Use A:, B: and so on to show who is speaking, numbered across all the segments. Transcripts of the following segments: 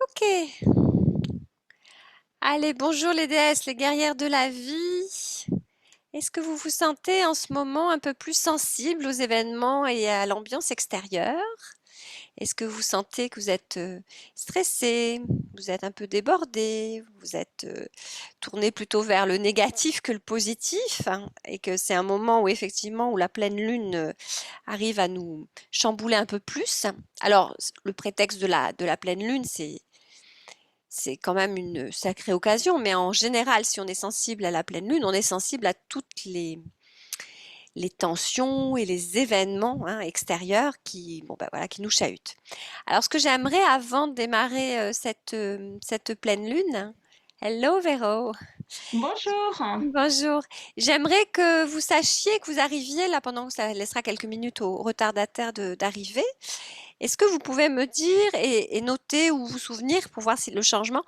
A: Ok. Allez, bonjour les déesses, les guerrières de la vie. Est-ce que vous vous sentez en ce moment un peu plus sensible aux événements et à l'ambiance extérieure? Est-ce que vous sentez que vous êtes stressé, vous êtes un peu débordé, vous êtes tourné plutôt vers le négatif que le positif, hein, et que c'est un moment où effectivement où la pleine lune arrive à nous chambouler un peu plus? Alors, le prétexte de la pleine lune, c'est quand même une sacrée occasion, mais en général, si on est sensible à la pleine lune, on est sensible à toutes les tensions et les événements, hein, extérieurs qui, bon, bah, voilà, qui nous chahutent. Alors, ce que j'aimerais avant de démarrer cette pleine lune, hello Véro,
B: Bonjour.
A: bonjour, j'aimerais que vous sachiez que vous arriviez là pendant que ça laissera quelques minutes au retardataire d'arriver. Est-ce que vous pouvez me dire et noter ou vous souvenir pour voir si le changement,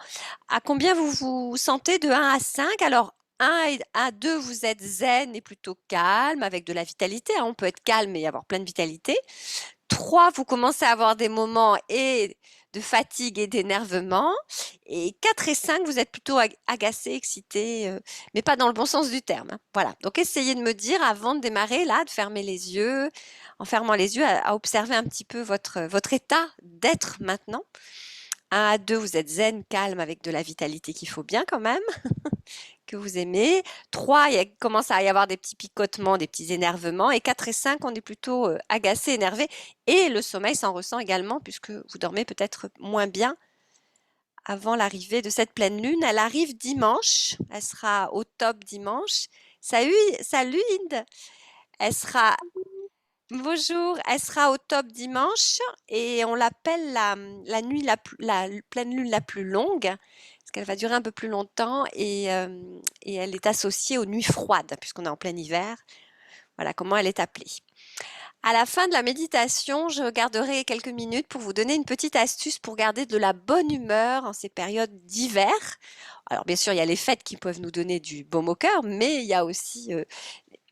A: à combien vous vous sentez de 1 à 5? Alors, 1 et à 2, vous êtes zen et plutôt calme, avec de la vitalité, hein. On peut être calme et avoir plein de vitalité. 3, vous commencez à avoir des moments et de fatigue et d'énervement. Et 4 et 5, vous êtes plutôt agacé, excité, mais pas dans le bon sens du terme, hein. Voilà. Donc, essayez de me dire avant de démarrer, là, de fermer les yeux, en fermant les yeux, à observer un petit peu votre état d'être maintenant. 1 à 2, vous êtes zen, calme, avec de la vitalité qu'il faut bien quand même, que vous aimez. 3, il commence à y avoir des petits picotements, des petits énervements. Et 4 et 5, on est plutôt agacé, énervé. Et le sommeil s'en ressent également, puisque vous dormez peut-être moins bien avant l'arrivée de cette pleine lune. Elle arrive dimanche, elle sera au top dimanche. Salut, salut Inde, elle sera bonjour, elle sera au top dimanche et on l'appelle la nuit la pleine lune la plus longue parce qu'elle va durer un peu plus longtemps et elle est associée aux nuits froides puisqu'on est en plein hiver. Voilà comment elle est appelée. À la fin de la méditation, je garderai quelques minutes pour vous donner une petite astuce pour garder de la bonne humeur en ces périodes d'hiver. Alors bien sûr, il y a les fêtes qui peuvent nous donner du baume au cœur, mais il y a aussi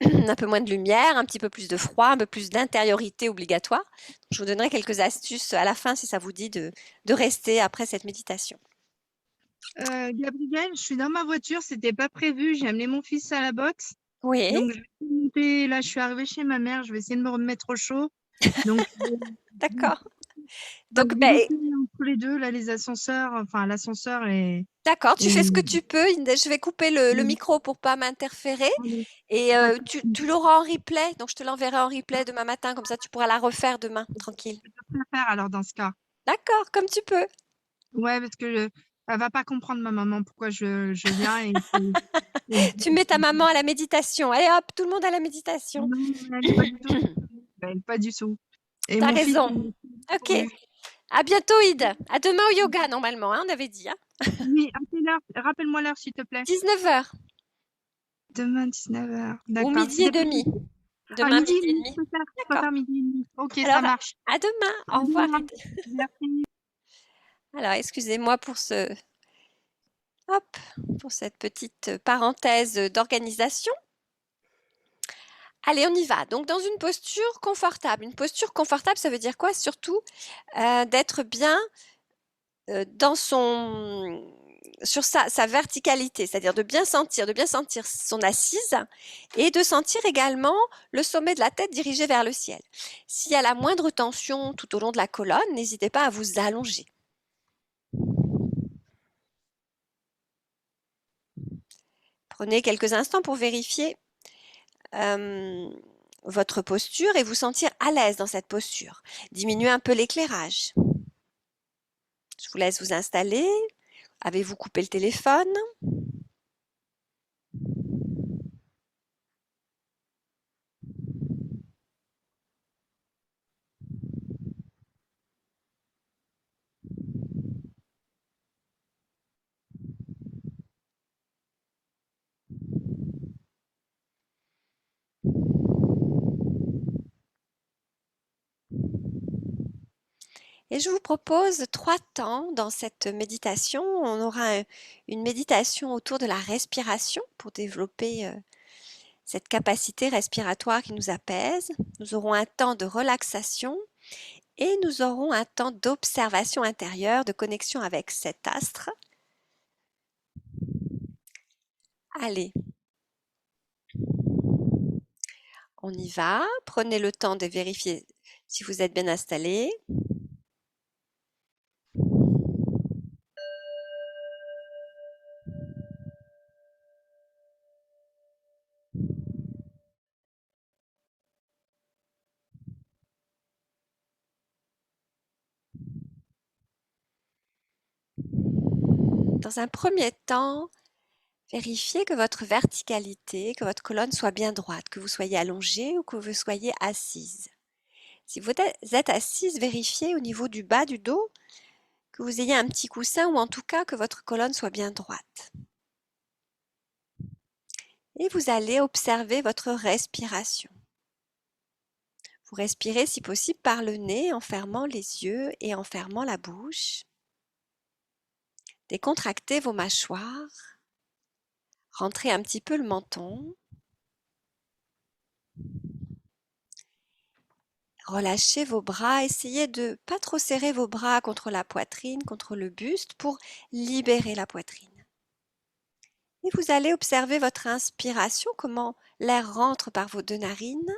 A: un peu moins de lumière, un petit peu plus de froid, un peu plus d'intériorité obligatoire. Je vous donnerai quelques astuces à la fin si ça vous dit de rester après cette méditation.
C: Gabrielle, je suis dans ma voiture, c'était pas prévu. J'ai amené mon fils à la boxe.
A: Oui,
C: Donc, je vais monter. Là, je suis arrivée chez ma mère. Je vais essayer de me remettre au chaud. Donc, je vais
A: d'accord.
C: pas
A: Donc, ben,
C: glisser entre les deux, là, les ascenseurs, enfin, l'ascenseur
A: d'accord, tu
C: et,
A: fais ce que tu peux. Inde. Je vais couper le micro pour pas m'interférer. Et
C: d'accord.
A: tu l'auras en replay, donc je te l'enverrai en replay demain matin, comme ça tu pourras la refaire demain, tranquille.
C: Je peux la faire alors dans ce cas.
A: D'accord, comme tu peux.
C: Ouais, parce que elle va pas comprendre ma maman pourquoi je viens
A: Tu mets ta maman à la méditation. Allez hop, tout le monde à la méditation.
C: non, elle est pas du tout. Elle est pas du tout. Et
A: T'as
C: mon fils,
A: raison.
C: il est
A: Ok.
C: pourvu.
A: À bientôt, Ide. À demain au yoga, normalement, hein, on avait dit, hein.
C: Oui, à quelle heure? Rappelle-moi l'heure, s'il te plaît.
A: 19h
C: Demain, 19h.
A: ou
C: D'accord.
A: midi et
C: C'était
A: demi.
C: prévu. À
A: Demain,
C: midi
A: midi
C: et
A: et
C: demi,
A: demi.
C: je peux
A: D'accord.
C: faire midi et demi. Ok, ça
A: Alors,
C: marche.
A: à demain.
C: À
A: Au revoir,
C: demain.
A: Ide.
C: Merci.
A: Alors, excusez-moi pour hop, pour cette petite parenthèse d'organisation. Allez, on y va. Donc, dans une posture confortable. Une posture confortable, ça veut dire quoi? Surtout d'être bien dans sur sa verticalité, c'est-à-dire de bien sentir son assise et de sentir également le sommet de la tête dirigé vers le ciel. S'il y a la moindre tension tout au long de la colonne, n'hésitez pas à vous allonger. Prenez quelques instants pour vérifier euh, votre posture et vous sentir à l'aise dans cette posture. Diminuez un peu l'éclairage. Je vous laisse vous installer. Avez-vous coupé le téléphone? Et je vous propose 3 temps dans cette méditation. On aura une méditation autour de la respiration pour développer cette capacité respiratoire qui nous apaise. Nous aurons un temps de relaxation Et nous aurons un temps d'observation intérieure, de connexion avec cet astre. Allez, on y va. Prenez le temps de vérifier si vous êtes bien installé. Dans un premier temps, vérifiez que votre verticalité, que votre colonne soit bien droite, que vous soyez allongé ou que vous soyez assise. Si vous êtes assise, vérifiez au niveau du bas du dos que vous ayez un petit coussin ou en tout cas que votre colonne soit bien droite. Et vous allez observer votre respiration. Vous respirez si possible par le nez en fermant les yeux et en fermant la bouche. Décontractez vos mâchoires. Rentrez un petit peu le menton. Relâchez vos bras. Essayez de ne pas trop serrer vos bras contre la poitrine, contre le buste pour libérer la poitrine. Et vous allez observer votre inspiration, comment l'air rentre par vos deux narines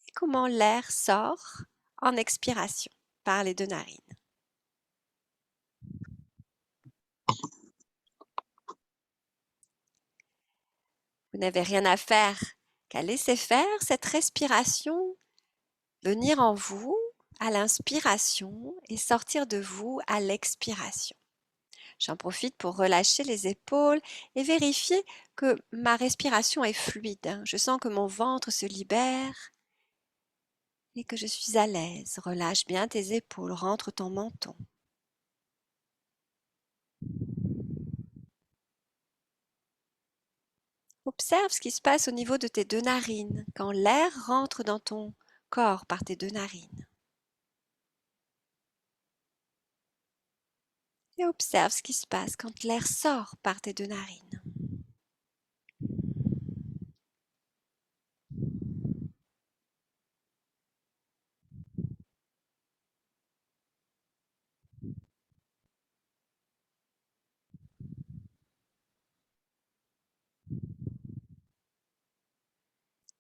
A: et comment l'air sort en expiration par les deux narines. Vous n'avez rien à faire qu'à laisser faire cette respiration venir en vous à l'inspiration et sortir de vous à l'expiration. J'en profite pour relâcher les épaules et vérifier que ma respiration est fluide. Je sens que mon ventre se libère et que je suis à l'aise. Relâche bien tes épaules, rentre ton menton. Observe ce qui se passe au niveau de tes deux narines quand l'air rentre dans ton corps par tes deux narines. Et observe ce qui se passe quand l'air sort par tes deux narines.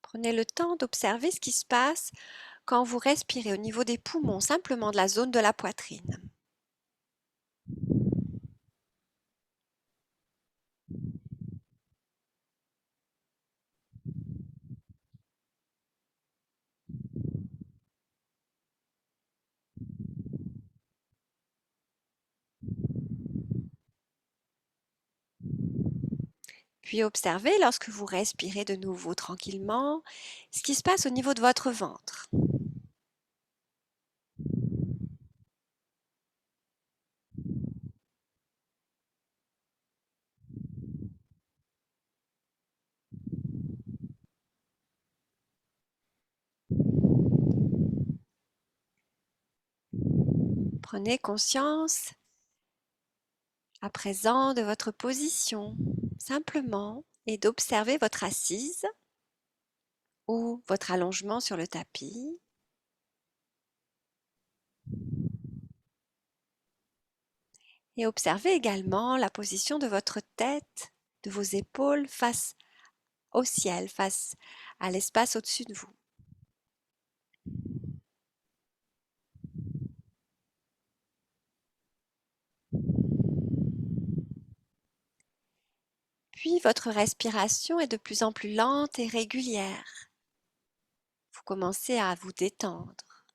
A: Prenez le temps d'observer ce qui se passe quand vous respirez au niveau des poumons, simplement de la zone de la poitrine. Puis observez, lorsque vous respirez de nouveau tranquillement, ce qui se passe au niveau de votre ventre. Prenez conscience à présent de votre position, simplement, et d'observer votre assise ou votre allongement sur le tapis. Et observez également la position de votre tête, de vos épaules face au ciel, face à l'espace au-dessus de vous. Puis votre respiration est de plus en plus lente et régulière. Vous commencez à vous détendre.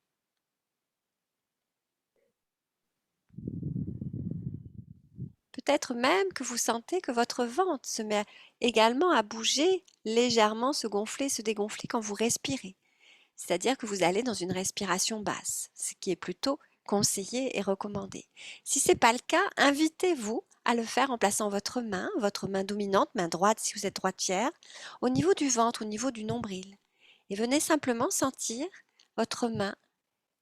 A: Peut-être même que vous sentez que votre ventre se met également à bouger légèrement, se gonfler, se dégonfler quand vous respirez. C'est-à-dire que vous allez dans une respiration basse, ce qui est plutôt conseillé et recommandé. Si ce n'est pas le cas, invitez-vous à le faire en plaçant votre main dominante, main droite si vous êtes droitière, au niveau du ventre, au niveau du nombril. Et venez simplement sentir votre main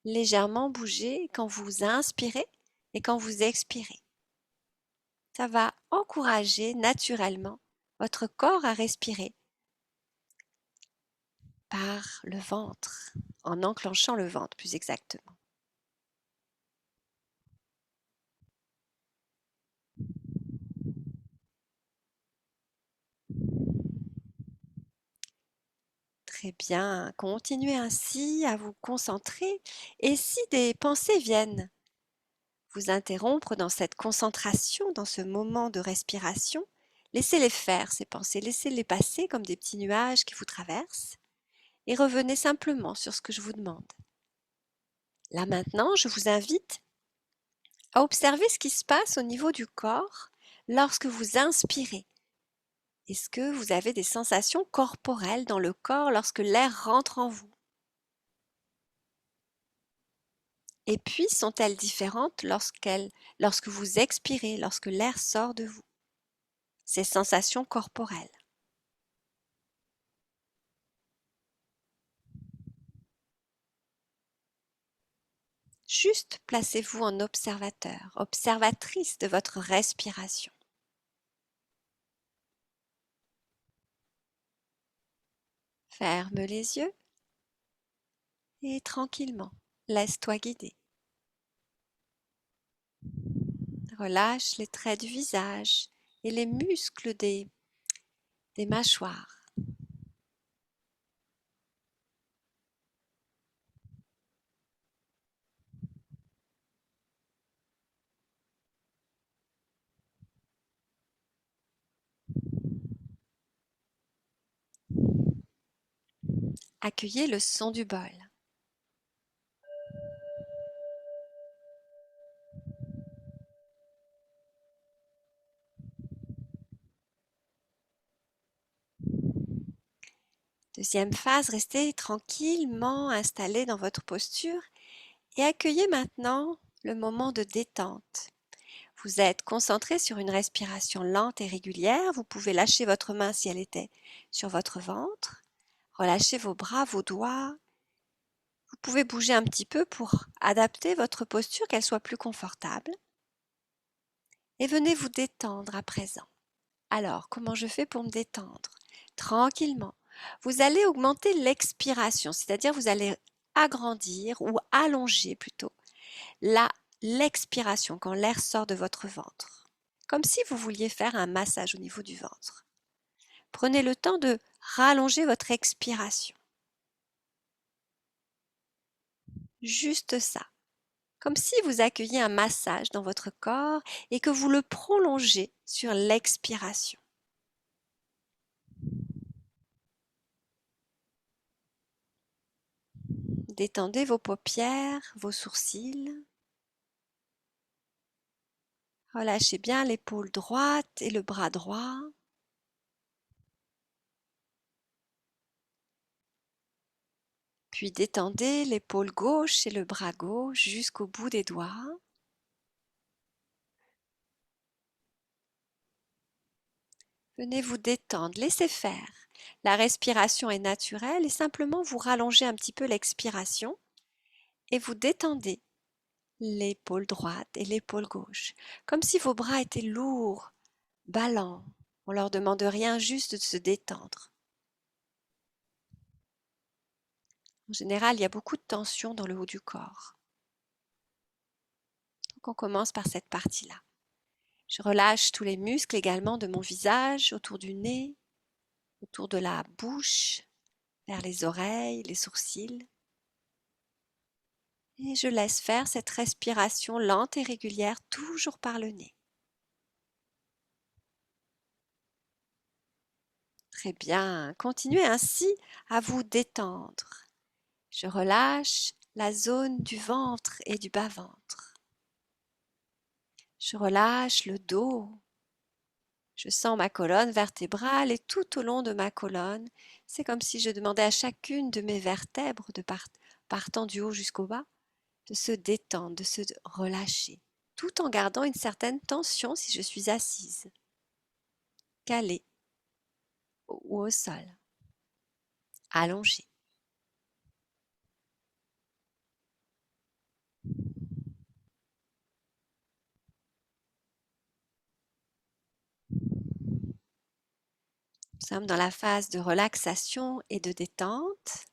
A: légèrement bouger quand vous inspirez et quand vous expirez. Ça va encourager naturellement votre corps à respirer par le ventre en enclenchant le ventre plus exactement. Très bien, continuez ainsi à vous concentrer et si des pensées viennent vous interrompre dans cette concentration, dans ce moment de respiration, laissez-les faire, ces pensées, laissez-les passer comme des petits nuages qui vous traversent et revenez simplement sur ce que je vous demande. Là maintenant, je vous invite à observer ce qui se passe au niveau du corps lorsque vous inspirez. Est-ce que vous avez des sensations corporelles dans le corps lorsque l'air rentre en vous? Et puis, sont-elles différentes lorsque vous expirez, lorsque l'air sort de vous? Ces sensations corporelles. Juste placez-vous en observateur, observatrice de votre respiration. Ferme les yeux et tranquillement, laisse-toi guider. Relâche les traits du visage et les muscles des mâchoires. Accueillez le son du bol. Deuxième phase, restez tranquillement installé dans votre posture et accueillez maintenant le moment de détente. Vous êtes concentré sur une respiration lente et régulière. Vous pouvez lâcher votre main si elle était sur votre ventre. Relâchez vos bras, vos doigts. Vous pouvez bouger un petit peu pour adapter votre posture, qu'elle soit plus confortable. Et venez vous détendre à présent. Alors, comment je fais pour me détendre? Tranquillement. Vous allez augmenter l'expiration, c'est-à-dire vous allez agrandir ou allonger plutôt l'expiration quand l'air sort de votre ventre. Comme si vous vouliez faire un massage au niveau du ventre. Prenez le temps de rallonger votre expiration. Juste ça. Comme si vous accueilliez un massage dans votre corps et que vous le prolongez sur l'expiration. Détendez vos paupières, vos sourcils. Relâchez bien l'épaule droite et le bras droit. Puis détendez l'épaule gauche et le bras gauche jusqu'au bout des doigts. Venez vous détendre, laissez faire. La respiration est naturelle et simplement vous rallongez un petit peu l'expiration et vous détendez l'épaule droite et l'épaule gauche, comme si vos bras étaient lourds, ballants. On leur demande rien, juste de se détendre. En général, il y a beaucoup de tension dans le haut du corps. Donc on commence par cette partie-là. Je relâche tous les muscles également de mon visage, autour du nez, autour de la bouche, vers les oreilles, les sourcils. Et je laisse faire cette respiration lente et régulière, toujours par le nez. Très bien, continuez ainsi à vous détendre. Je relâche la zone du ventre et du bas-ventre. Je relâche le dos. Je sens ma colonne vertébrale et tout au long de ma colonne, c'est comme si je demandais à chacune de mes vertèbres, partant du haut jusqu'au bas, de se détendre, de se relâcher, tout en gardant une certaine tension si je suis assise, calée ou au sol, allongée. Nous sommes dans la phase de relaxation et de détente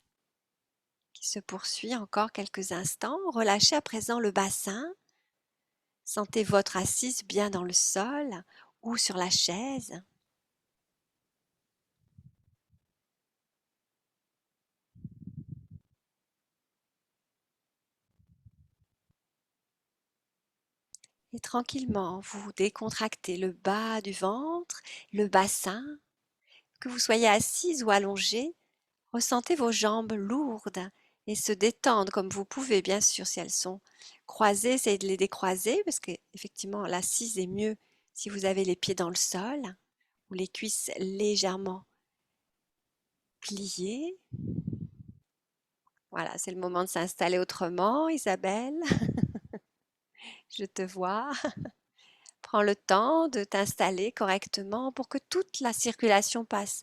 A: qui se poursuit encore quelques instants. Relâchez à présent le bassin. Sentez votre assise bien dans le sol ou sur la chaise. Et tranquillement, vous décontractez le bas du ventre, le bassin. Que vous soyez assise ou allongée, ressentez vos jambes lourdes et se détendre comme vous pouvez, bien sûr, si elles sont croisées, essayez de les décroiser parce que effectivement l'assise est mieux si vous avez les pieds dans le sol ou les cuisses légèrement pliées. Voilà, c'est le moment de s'installer autrement, Isabelle. Je te vois. Prends le temps de t'installer correctement pour que toute la circulation passe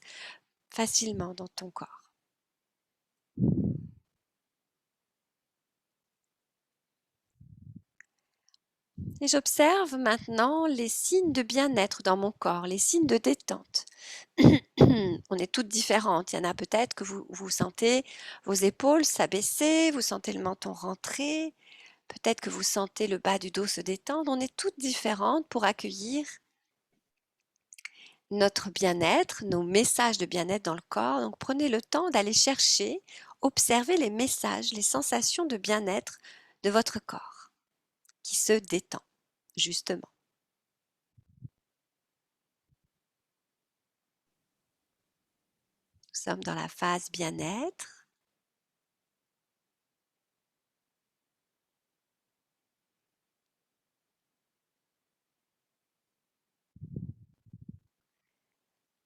A: facilement dans ton corps. Et j'observe maintenant les signes de bien-être dans mon corps, les signes de détente. On est toutes différentes. Il y en a peut-être que vous sentez vos épaules s'abaisser, vous sentez le menton rentrer, peut-être que vous sentez le bas du dos se détendre. On est toutes différentes pour accueillir notre bien-être, nos messages de bien-être dans le corps. Donc prenez le temps d'aller chercher, observer les messages, les sensations de bien-être de votre corps qui se détend, justement. Nous sommes dans la phase bien-être.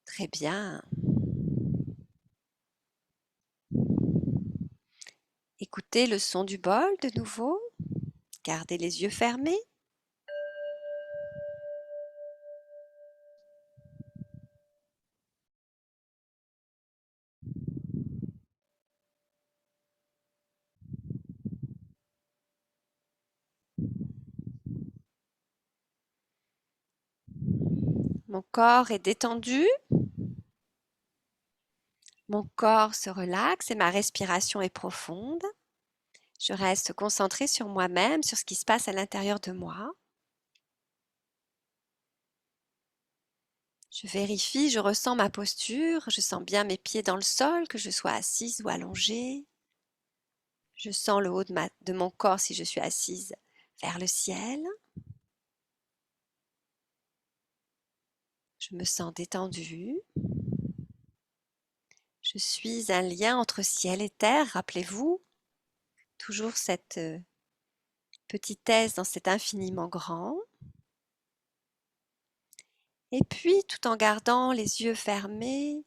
A: Très bien. Écoutez le son du bol de nouveau. Gardez les yeux fermés. Mon corps est détendu. Mon corps se relaxe et ma respiration est profonde. Je reste concentrée sur moi-même, sur ce qui se passe à l'intérieur de moi. Je vérifie, je ressens ma posture, je sens bien mes pieds dans le sol, que je sois assise ou allongée. Je sens le haut de mon corps si je suis assise vers le ciel. Je me sens détendue. Je suis un lien entre ciel et terre, rappelez-vous. Toujours cette petitesse dans cet infiniment grand. Et puis, tout en gardant les yeux fermés,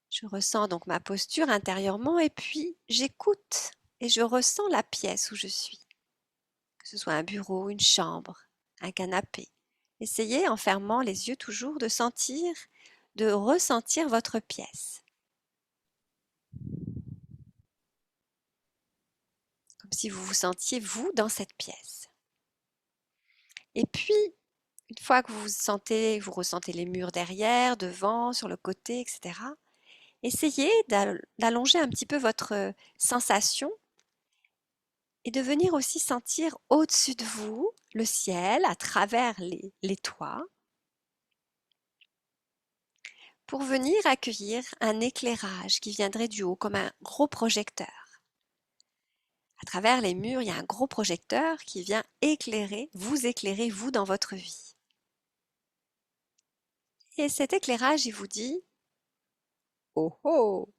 A: je ressens donc ma posture intérieurement et puis j'écoute et je ressens la pièce où je suis. Que ce soit un bureau, une chambre, un canapé. Essayez, en fermant les yeux toujours, de sentir, de ressentir votre pièce. Comme si vous vous sentiez, vous, dans cette pièce. Et puis, une fois que vous ressentez les murs derrière, devant, sur le côté, etc., essayez d'allonger un petit peu votre sensation et de venir aussi sentir au-dessus de vous le ciel à travers les toits pour venir accueillir un éclairage qui viendrait du haut comme un gros projecteur. À travers les murs, il y a un gros projecteur qui vient éclairer, vous dans votre vie. Et cet éclairage, il vous dit « Oh oh,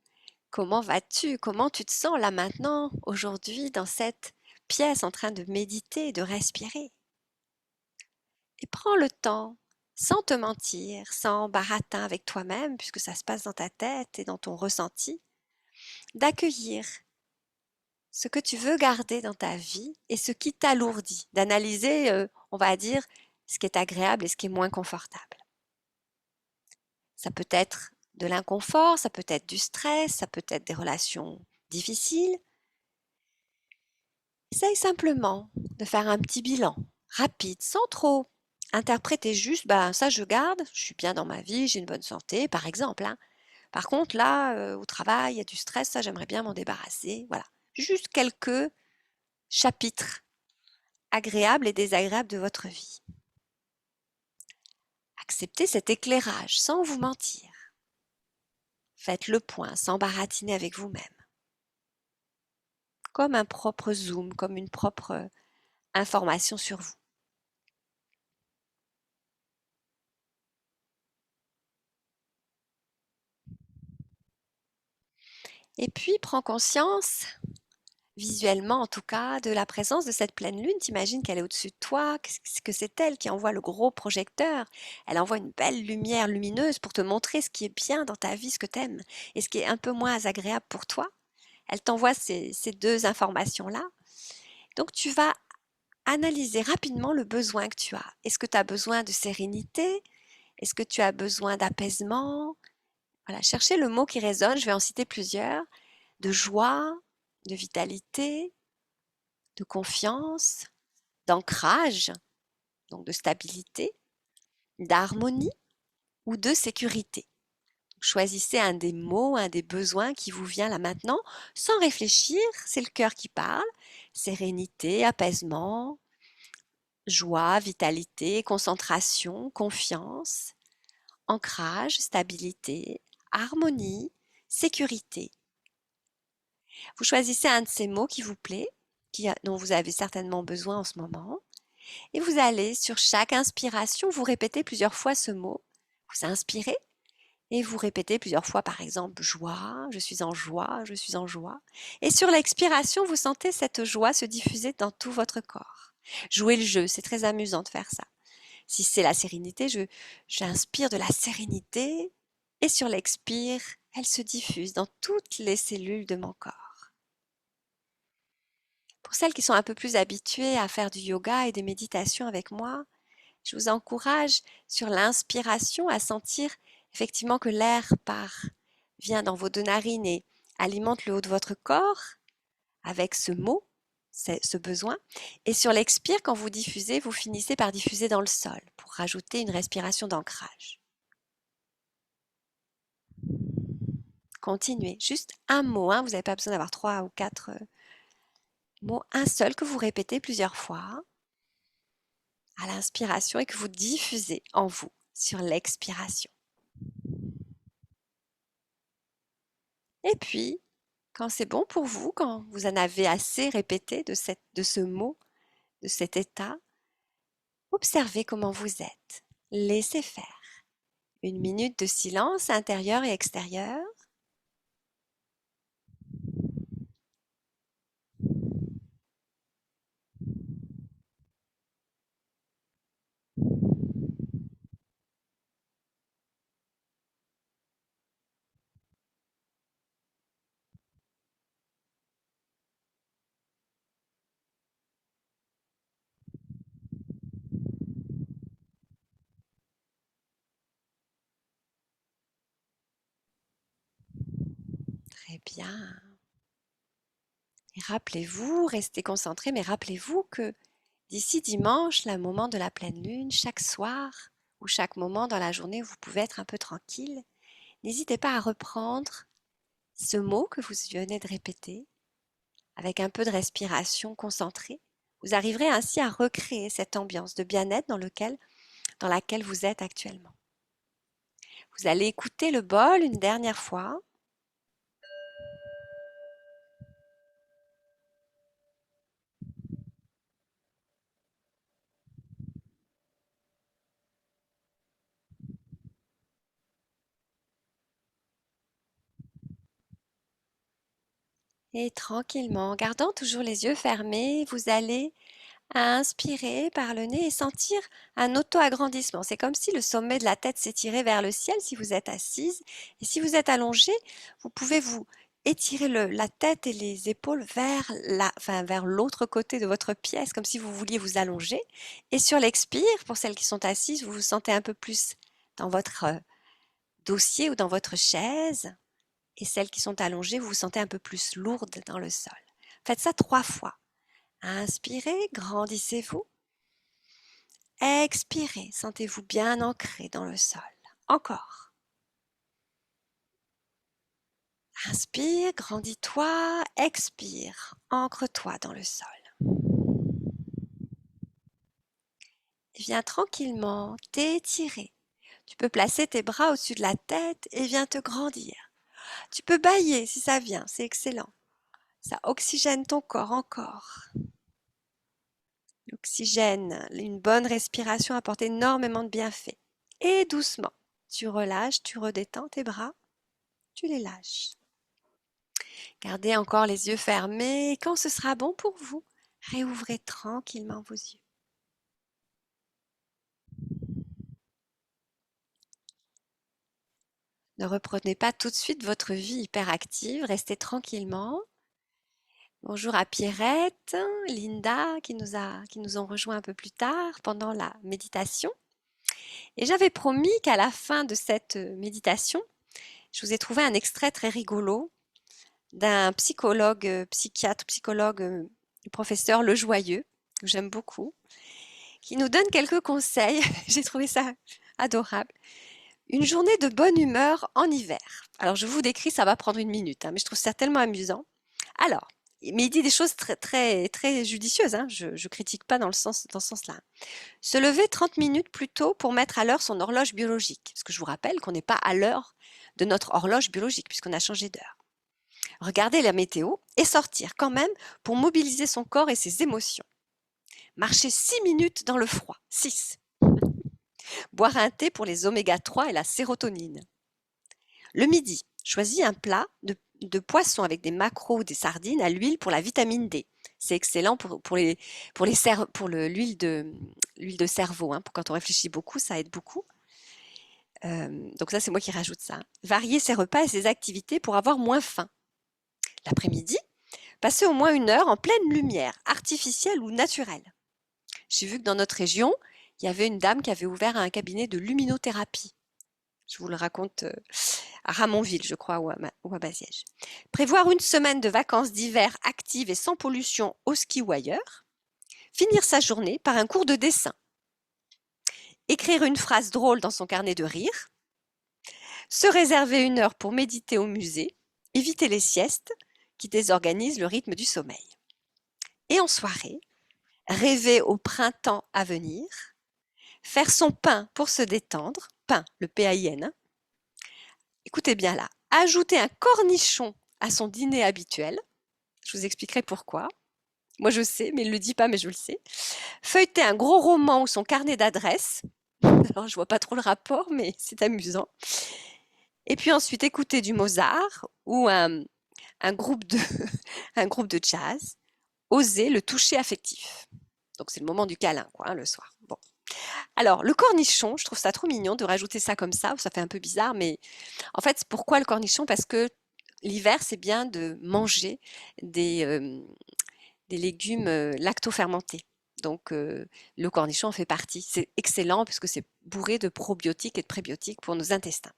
A: comment vas-tu? Comment tu te sens là maintenant, aujourd'hui, dans cette pièce en train de méditer, de respirer ?» Et prends le temps, sans te mentir, sans baratin avec toi-même, puisque ça se passe dans ta tête et dans ton ressenti, d'accueillir ce que tu veux garder dans ta vie et ce qui t'alourdit, d'analyser, on va dire, ce qui est agréable et ce qui est moins confortable. Ça peut être de l'inconfort, ça peut être du stress, ça peut être des relations difficiles. Essaye simplement de faire un petit bilan rapide, sans trop interpréter, juste, ça je garde, je suis bien dans ma vie, j'ai une bonne santé, par exemple, hein. Par contre, là, au travail, il y a du stress, ça, j'aimerais bien m'en débarrasser. Voilà. Juste quelques chapitres agréables et désagréables de votre vie. Acceptez cet éclairage sans vous mentir. Faites le point sans baratiner avec vous-même. Comme un propre zoom, comme une propre information sur vous. Et puis, prends conscience, visuellement en tout cas, de la présence de cette pleine lune. T'imagines qu'elle est au-dessus de toi, que c'est elle qui envoie le gros projecteur. Elle envoie une belle lumière lumineuse pour te montrer ce qui est bien dans ta vie, ce que tu aimes, et ce qui est un peu moins agréable pour toi. Elle t'envoie ces deux informations-là. Donc, tu vas analyser rapidement le besoin que tu as. Est-ce que tu as besoin de sérénité? Est-ce que tu as besoin d'apaisement? Voilà, cherchez le mot qui résonne, je vais en citer plusieurs, de joie, de vitalité, de confiance, d'ancrage, donc de stabilité, d'harmonie ou de sécurité. Choisissez un des mots, un des besoins qui vous vient là maintenant, sans réfléchir, c'est le cœur qui parle. Sérénité, apaisement, joie, vitalité, concentration, confiance, ancrage, stabilité, harmonie, sécurité. Vous choisissez un de ces mots qui vous plaît, dont vous avez certainement besoin en ce moment, et vous allez, sur chaque inspiration, vous répétez plusieurs fois ce mot. Vous inspirez et vous répétez plusieurs fois, par exemple, joie, je suis en joie, je suis en joie. Et sur l'expiration, vous sentez cette joie se diffuser dans tout votre corps. Jouez le jeu, c'est très amusant de faire ça. Si c'est la sérénité, j'inspire de la sérénité et sur l'expire, elle se diffuse dans toutes les cellules de mon corps. Pour celles qui sont un peu plus habituées à faire du yoga et des méditations avec moi, je vous encourage sur l'inspiration à sentir effectivement que l'air vient dans vos deux narines et alimente le haut de votre corps avec ce mot, ce besoin. Et sur l'expire, quand vous diffusez, vous finissez par diffuser dans le sol pour rajouter une respiration d'ancrage. Continuez, juste un mot, hein, vous n'avez pas besoin d'avoir 3 ou 4 mots, un seul que vous répétez plusieurs fois à l'inspiration et que vous diffusez en vous sur l'expiration. Et puis, quand c'est bon pour vous, quand vous en avez assez répété de ce mot, de cet état, observez comment vous êtes. Laissez faire. Une minute de silence intérieur et extérieur. Très bien. Et rappelez-vous, restez concentré, mais rappelez-vous que d'ici dimanche, le moment de la pleine lune, chaque soir ou chaque moment dans la journée où vous pouvez être un peu tranquille, n'hésitez pas à reprendre ce mot que vous venez de répéter avec un peu de respiration concentrée. Vous arriverez ainsi à recréer cette ambiance de bien-être dans laquelle vous êtes actuellement. Vous allez écouter le bol une dernière fois. Et tranquillement, en gardant toujours les yeux fermés, vous allez inspirer par le nez et sentir un auto-agrandissement. C'est comme si le sommet de la tête s'étirait vers le ciel si vous êtes assise. Et si vous êtes allongé, vous pouvez vous étirer la tête et les épaules vers l'autre côté de votre pièce, comme si vous vouliez vous allonger. Et sur l'expire, pour celles qui sont assises, vous vous sentez un peu plus dans votre dossier ou dans votre chaise. Et celles qui sont allongées, vous vous sentez un peu plus lourde dans le sol. Faites ça 3 fois. Inspirez, grandissez-vous. Expirez, sentez-vous bien ancré dans le sol. Encore. Inspire, grandis-toi, expire, ancre-toi dans le sol. Et viens tranquillement t'étirer. Tu peux placer tes bras au-dessus de la tête et viens te grandir. Tu peux bâiller si ça vient, c'est excellent. Ça oxygène ton corps encore. L'oxygène, une bonne respiration apporte énormément de bienfaits. Et doucement, tu relâches, tu redétends tes bras, tu les lâches. Gardez encore les yeux fermés et quand ce sera bon pour vous, réouvrez tranquillement vos yeux. Ne reprenez pas tout de suite votre vie hyperactive, restez tranquillement. Bonjour à Pierrette, Linda qui nous ont rejoint un peu plus tard pendant la méditation. Et j'avais promis qu'à la fin de cette méditation, je vous ai trouvé un extrait très rigolo d'un psychologue, psychologue, le professeur Lejoyeux, que j'aime beaucoup, qui nous donne quelques conseils. J'ai trouvé ça adorable. Une journée de bonne humeur en hiver. Alors je vous décris, ça va prendre une minute, mais je trouve ça tellement amusant. Alors, mais il dit des choses très, très, très judicieuses, je ne critique pas dans ce sens-là. Se lever 30 minutes plus tôt pour mettre à l'heure son horloge biologique. Parce que je vous rappelle qu'on n'est pas à l'heure de notre horloge biologique puisqu'on a changé d'heure. Regarder la météo et sortir quand même pour mobiliser son corps et ses émotions. Marcher 6 minutes dans le froid. 6. Boire un thé pour les oméga 3 et la sérotonine. Le midi, choisis un plat de poisson avec des maquereaux ou des sardines à l'huile pour la vitamine D. C'est excellent pour l'huile de cerveau. Pour quand on réfléchit beaucoup, ça aide beaucoup. Donc ça, c'est moi qui rajoute ça. Varier ses repas et ses activités pour avoir moins faim. L'après-midi, passer au moins 1 heure en pleine lumière, artificielle ou naturelle. J'ai vu que dans notre région, il y avait une dame qui avait ouvert un cabinet de luminothérapie. Je vous le raconte à Ramonville, je crois, ou à Baziège. Prévoir une semaine de vacances d'hiver actives et sans pollution au ski ou ailleurs. Finir sa journée par un cours de dessin. Écrire une phrase drôle dans son carnet de rire. Se réserver 1 heure pour méditer au musée. Éviter les siestes qui désorganisent le rythme du sommeil. Et en soirée, rêver au printemps à venir. Faire son pain pour se détendre. Pain, le P-A-I-N. Écoutez bien là. Ajouter un cornichon à son dîner habituel. Je vous expliquerai pourquoi. Moi, je sais, mais il ne le dit pas, mais je le sais. Feuilleter un gros roman ou son carnet d'adresses. Alors, je vois pas trop le rapport, mais c'est amusant. Et puis ensuite, écouter du Mozart ou un groupe de jazz. Oser le toucher affectif. Donc, c'est le moment du câlin, le soir. Bon. Alors, le cornichon, je trouve ça trop mignon de rajouter ça comme ça fait un peu bizarre, mais en fait, pourquoi le cornichon? Parce que l'hiver, c'est bien de manger des légumes lactofermentés. Donc, le cornichon en fait partie. C'est excellent puisque c'est bourré de probiotiques et de prébiotiques pour nos intestins.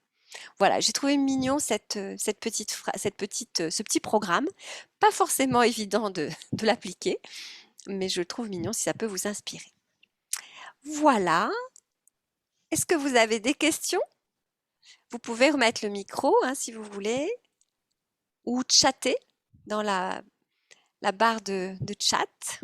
A: Voilà, j'ai trouvé mignon ce petit programme. Pas forcément évident de l'appliquer, mais je le trouve mignon si ça peut vous inspirer. Voilà. Est-ce que vous avez des questions? Vous pouvez remettre le micro si vous voulez, ou chatter dans la barre de chat.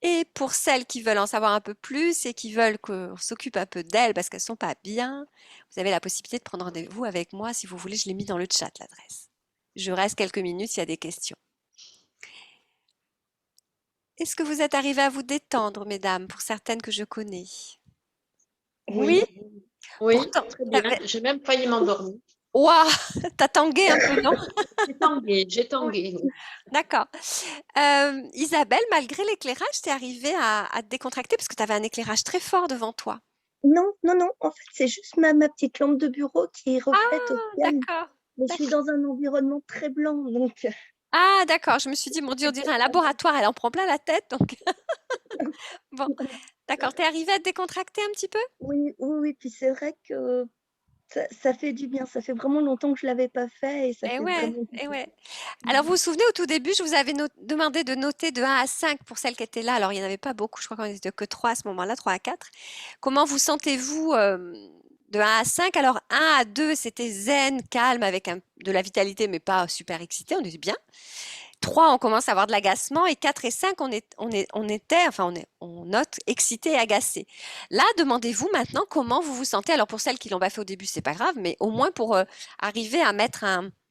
A: Et pour celles qui veulent en savoir un peu plus et qui veulent qu'on s'occupe un peu d'elles parce qu'elles ne sont pas bien, vous avez la possibilité de prendre rendez-vous avec moi si vous voulez. Je l'ai mis dans le chat, l'adresse. Je reste quelques minutes s'il y a des questions. Est-ce que vous êtes arrivées à vous détendre, mesdames, pour certaines que je connais? Oui?
B: Oui,
A: Pourtant,
B: très bien. J'ai même failli m'endormir.
A: Waouh, t'as tangué un peu, non?
B: J'ai tangué.
A: Oui. D'accord. Isabelle, malgré l'éclairage, t'es arrivée à te décontracter parce que tu avais un éclairage très fort devant toi.
D: Non, non, non, en fait, c'est juste ma petite lampe de bureau qui reflète au ciel.
A: D'accord.
D: Mais je suis dans un environnement très blanc, donc
A: Ah, d'accord. Je me suis dit, mon Dieu, on dirait un laboratoire. Elle en prend plein la tête, donc. Bon, d'accord. T'es arrivée à te décontracter un petit peu?
D: oui, oui, oui. Puis c'est vrai que ça fait du bien. Ça fait vraiment longtemps que je l'avais pas fait et ça
A: Eh
D: fait
A: ouais,
D: vraiment du
A: eh
D: bien.
A: ouais. Alors, vous vous souvenez, au tout début, je vous avais demandé de noter de 1 à 5 pour celles qui étaient là. Alors, il n'y en avait pas beaucoup. Je crois qu'on n'était que 3 à ce moment-là, 3 à 4. Comment vous sentez-vous De 1 à 5, alors 1 à 2, c'était zen, calme, avec de la vitalité, mais pas super excité, on était bien. 3, on commence à avoir de l'agacement, et 4 et 5, on note excité et agacé. Là, demandez-vous maintenant comment vous vous sentez. Alors pour celles qui l'ont pas fait au début, c'est pas grave, mais au moins pour arriver à mettre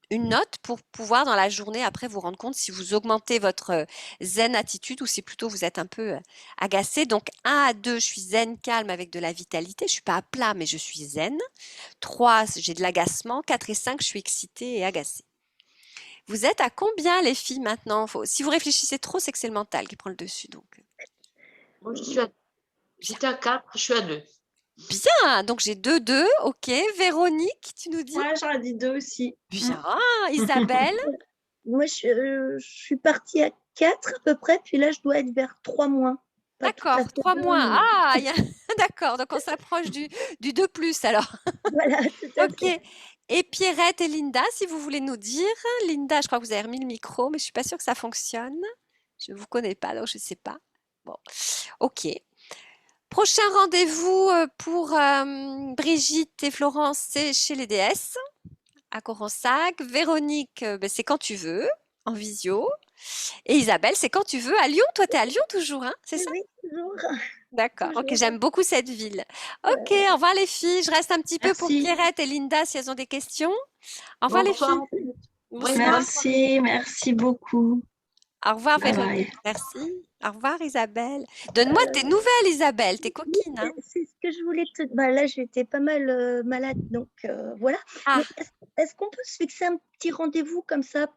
A: une note pour pouvoir dans la journée après vous rendre compte si vous augmentez votre zen attitude ou si plutôt vous êtes un peu agacé. Donc 1 à 2, je suis zen, calme avec de la vitalité. Je suis pas à plat, mais je suis zen. 3, j'ai de l'agacement. 4 et 5, je suis excitée et agacée. Vous êtes à combien les filles maintenant? Si vous réfléchissez trop, c'est que c'est le mental qui prend le dessus. Donc.
B: Moi, j'étais à 4, je suis à 2.
A: Bien, donc j'ai 2, ok. Véronique, tu nous dis?
E: Ouais, j'aurais dit 2 aussi.
A: Bien. Isabelle?
D: Moi, je suis partie à 4 à peu près, puis là, je dois être vers 3 moins. Pas tout à
A: D'accord,
D: fait
A: 3
D: deux,
A: moins.
D: mais
A: Ah, d'accord, donc on s'approche du 2 plus alors.
D: voilà, tout à
A: Ok.
D: fait.
A: Et Pierrette et Linda, si vous voulez nous dire. Linda, je crois que vous avez remis le micro, mais je suis pas sûre que ça fonctionne. Je ne vous connais pas, donc je ne sais pas. Bon, ok. Prochain rendez-vous pour Brigitte et Florence, c'est chez les DS à Corensac. Véronique, ben, c'est quand tu veux, en visio. Et Isabelle, c'est quand tu veux à Lyon. Toi, tu es à Lyon toujours, hein, c'est
D: Oui,
A: ça?
D: oui, toujours,
A: D'accord. Ok,
D: toujours.
A: j'aime beaucoup cette ville. Ok, au revoir les filles. Je reste un petit peu pour
E: Merci.
A: Pierrette et Linda si elles ont des questions. Au revoir les
B: Bonsoir.
A: filles.
B: Oui,
A: Bonsoir.
E: Merci beaucoup.
A: Au revoir
E: Bye bye.
A: Véronique. Merci. Au revoir Isabelle. Donne-moi tes nouvelles Isabelle, tes
D: Oui,
A: coquines, hein.
D: c'est ce que je voulais te. Bah, là, j'étais pas mal malade, donc voilà.
A: Ah,
D: Mais est-ce qu'on peut se fixer un petit rendez-vous comme ça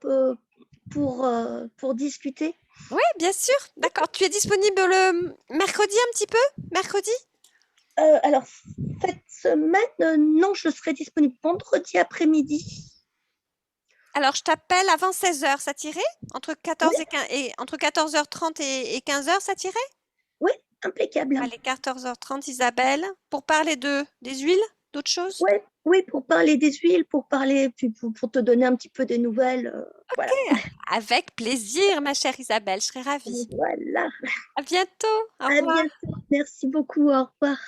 D: pour discuter?
A: oui, bien sûr. D'accord. Tu es disponible le mercredi un petit peu? Mercredi?
D: Alors, cette semaine, non, je serai disponible vendredi après-midi.
A: Alors, je t'appelle avant 16h, ça t'irait? Entre 14
D: Oui,
A: et 15 et entre 14h30 et 15h, ça t'irait?
D: oui, impeccable.
A: Allez, 14h30 Isabelle, pour parler des huiles, d'autres choses?
D: Ouais, oui, pour parler des huiles, puis pour te donner un petit peu des nouvelles. Voilà.
A: Avec plaisir, ma chère Isabelle, je serai ravie.
D: Voilà.
A: À bientôt. Au
D: À
A: revoir.
D: bientôt. Merci beaucoup. Au revoir.